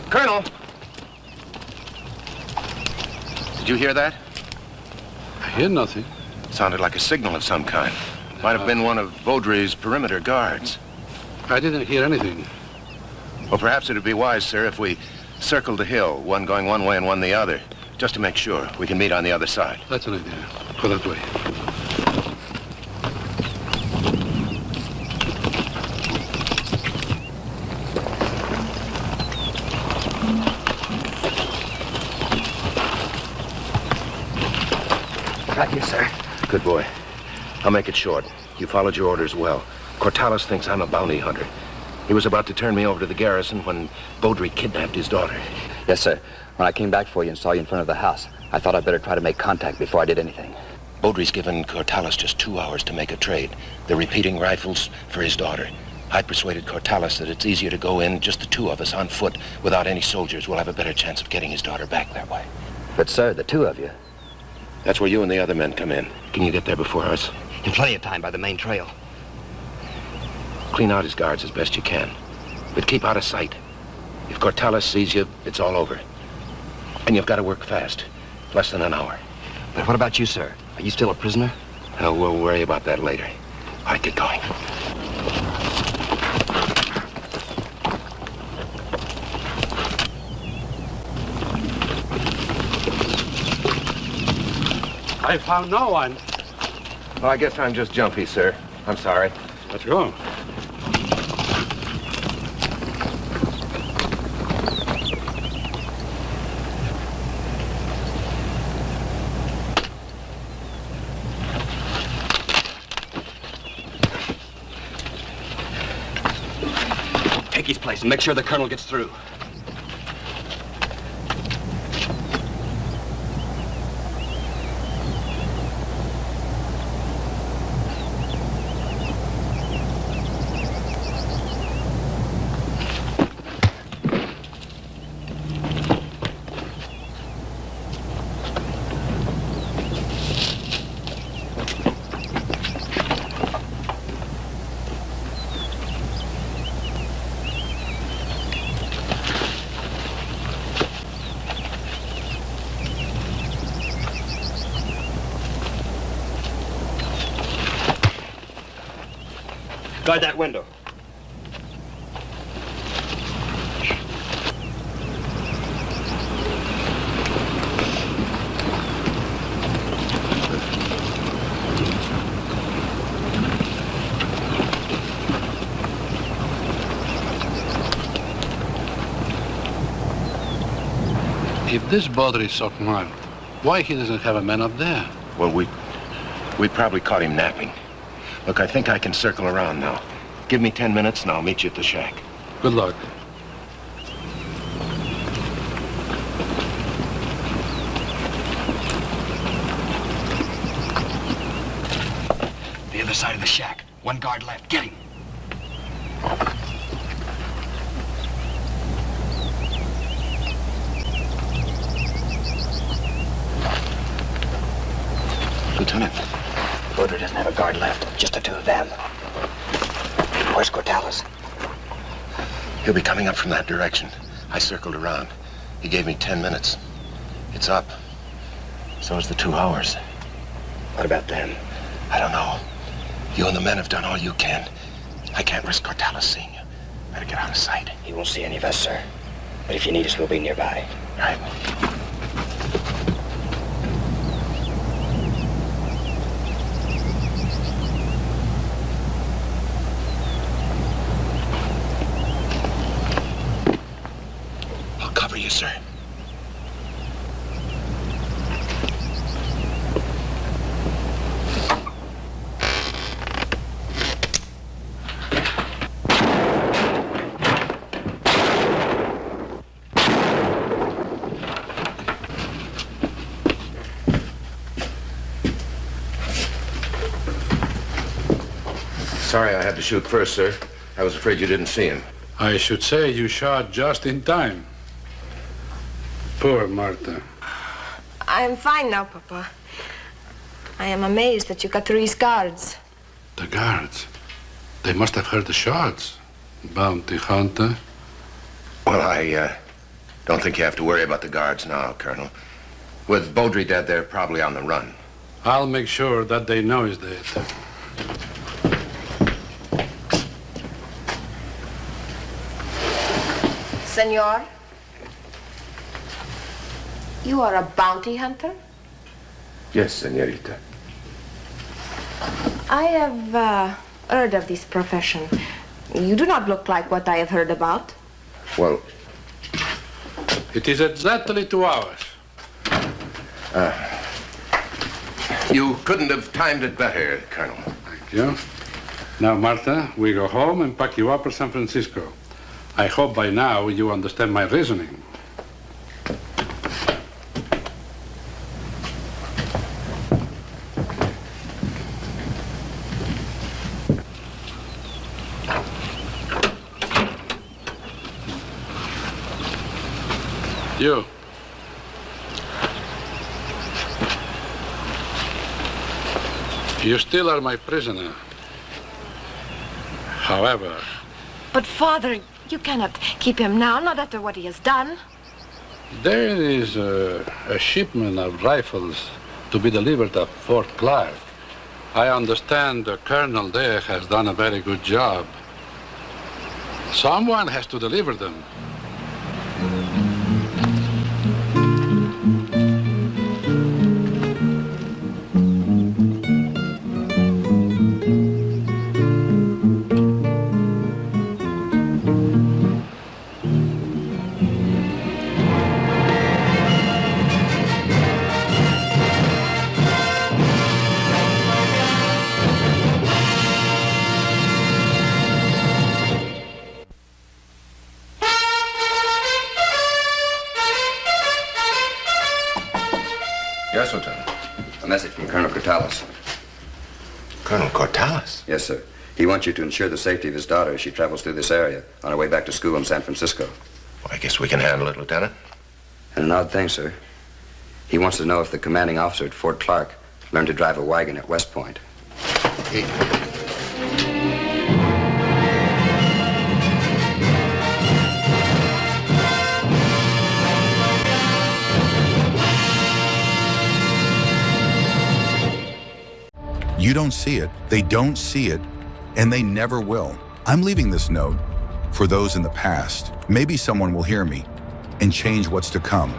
Colonel! Did you hear that? I hear nothing. Sounded like a signal of some kind. Might have been one of Baudry's perimeter guards. I didn't hear anything. Well, perhaps it would be wise, sir, if we circled the hill, one going one way and one the other, just to make sure we can meet on the other side. That's an idea. Go that way. Right here, sir. Good boy. I'll make it short. You followed your orders well. Cortalis thinks I'm a bounty hunter. He was about to turn me over to the garrison when Baudry kidnapped his daughter. Yes, sir. When I came back for you and saw you in front of the house, I thought I'd better try to make contact before I did anything. Baudry's given Cortalis just 2 hours to make a trade. They're repeating rifles for his daughter. I persuaded Cortalis that it's easier to go in, just the two of us on foot, without any soldiers. We'll have a better chance of getting his daughter back that way. But, sir, the two of you... That's where you and the other men come in. Can you get there before us? In plenty of time by the main trail. Clean out his guards as best you can. But keep out of sight. If Cortalis sees you, it's all over. And you've got to work fast. Less than an hour. But what about you, sir? Are you still a prisoner? We'll worry about that later. All right, get going. I found no one. Well, I guess I'm just jumpy, sir. I'm sorry. Let's go. Take his place and make sure the colonel gets through. Guard that window. If this border is so marked, why he doesn't have a man up there? Well, we probably caught him napping. Look, I think I can circle around now. Give me 10 minutes and I'll meet you at the shack. Good luck. The other side of the shack. One guard left. Get him. Lieutenant. The border doesn't have a guard left. Just the two of them. Where's Cortales? He'll be coming up from that direction. I circled around. He gave me 10 minutes. It's up. So is the 2 hours. What about them? I don't know. You and the men have done all you can. I can't risk Cortales seeing you. Better get out of sight. He won't see any of us, sir. But if you need us, we'll be nearby. Right. I'll cover you, sir. Sorry I had to shoot first, sir. I was afraid you didn't see him. I should say you shot just in time. Poor Martha. I am fine now, Papa. I am amazed that you got through his guards. The guards? They must have heard the shots. Bounty hunter. Well, I don't think you have to worry about the guards now, Colonel. With Beaudry dead, they're probably on the run. I'll make sure that they know he's dead. Senor, you are a bounty hunter? Yes, senorita. I have heard of this profession. You do not look like what I have heard about. Well, it is exactly 2 hours. You couldn't have timed it better, Colonel. Thank you. Now, Martha, we go home and pack you up for San Francisco. I hope by now you understand my reasoning. You still are my prisoner. However... But, Father, you cannot keep him now, not after what he has done. There is a shipment of rifles to be delivered at Fort Clark. I understand the colonel there has done a very good job. Someone has to deliver them. A message from Colonel Cortales. Colonel Cortales? Yes, sir. He wants you to ensure the safety of his daughter as she travels through this area on her way back to school in San Francisco. Well, I guess we can handle it, Lieutenant. And an odd thing, sir. He wants to know if the commanding officer at Fort Clark learned to drive a wagon at West Point. You don't see it, they don't see it, and they never will. I'm leaving this note for those in the past. Maybe someone will hear me and change what's to come.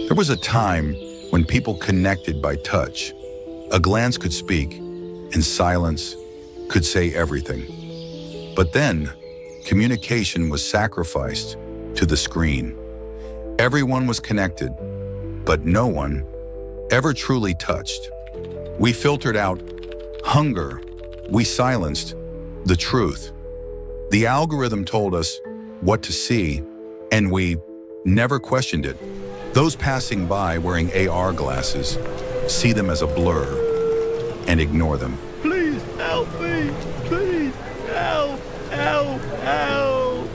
There was a time when people connected by touch. A glance could speak, and silence could say everything. But then, communication was sacrificed to the screen. Everyone was connected, but no one ever truly touched. We filtered out hunger. We silenced the truth. The algorithm told us what to see, and we never questioned it. Those passing by wearing AR glasses see them as a blur and ignore them. Please help me! Please help! Help! Help!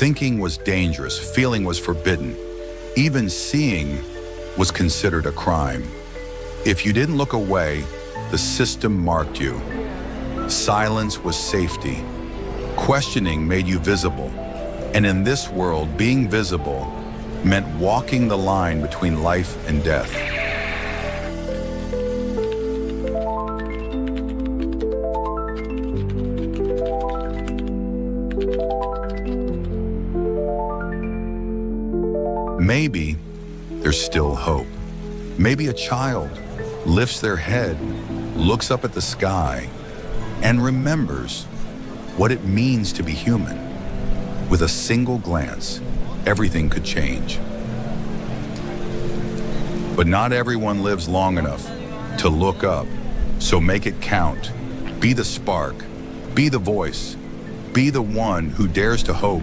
Thinking was dangerous, feeling was forbidden. Even seeing was considered a crime. If you didn't look away, the system marked you. Silence was safety. Questioning made you visible. And in this world, being visible meant walking the line between life and death. Maybe there's still hope. Maybe a child lifts their head, looks up at the sky, and remembers what it means to be human. With a single glance, everything could change. But not everyone lives long enough to look up, so make it count. Be the spark, be the voice, be the one who dares to hope